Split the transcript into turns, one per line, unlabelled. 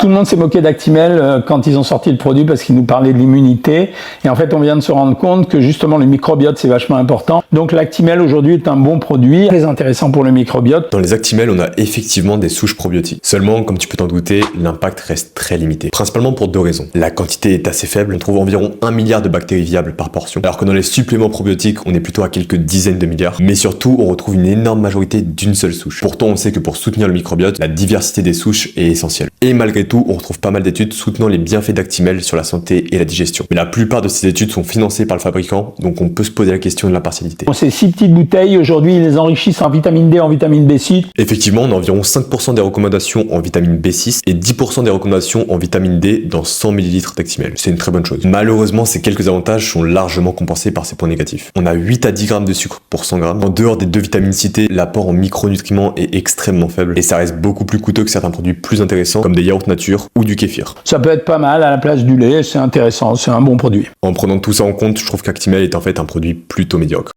Tout le monde s'est moqué d'Actimel quand ils ont sorti le produit parce qu'ils nous parlaient de l'immunité. Et en fait, on vient de se rendre compte que justement le microbiote, c'est vachement important. Donc l'Actimel aujourd'hui est un bon produit, très intéressant pour le microbiote.
Dans les Actimel, on a effectivement des souches probiotiques. Seulement, comme tu peux t'en douter, l'impact reste très limité. Principalement pour deux raisons. La quantité est assez faible, on trouve environ 1 milliard de bactéries viables par portion, alors que dans les suppléments probiotiques, on est plutôt à quelques dizaines de milliards. Mais surtout, on retrouve une énorme majorité d'une seule souche. Pourtant, on sait que pour soutenir le microbiote, la diversité des souches est essentielle. Et malgré tout, on retrouve pas mal d'études soutenant les bienfaits d'Actimel sur la santé et la digestion. Mais la plupart de ces études sont financées par le fabricant, donc on peut se poser la question de l'impartialité.
Bon, ces 6 petites bouteilles, aujourd'hui, ils les enrichissent en vitamine D, en vitamine B6.
Effectivement, on a environ 5% des recommandations en vitamine B6 et 10% des recommandations en vitamine D dans 100 ml d'Actimel. C'est une très bonne chose. Malheureusement, ces quelques avantages sont largement compensés par ces points négatifs. On a 8 à 10 grammes de sucre pour 100 grammes. En dehors des deux vitamines citées, l'apport en micronutriments est extrêmement faible et ça reste beaucoup plus coûteux que certains produits plus intéressants comme des yaourts nature ou du kéfir.
Ça peut être pas mal à la place du lait, c'est intéressant, c'est un bon produit.
En prenant tout ça en compte, je trouve qu'Actimel est en fait un produit plutôt médiocre.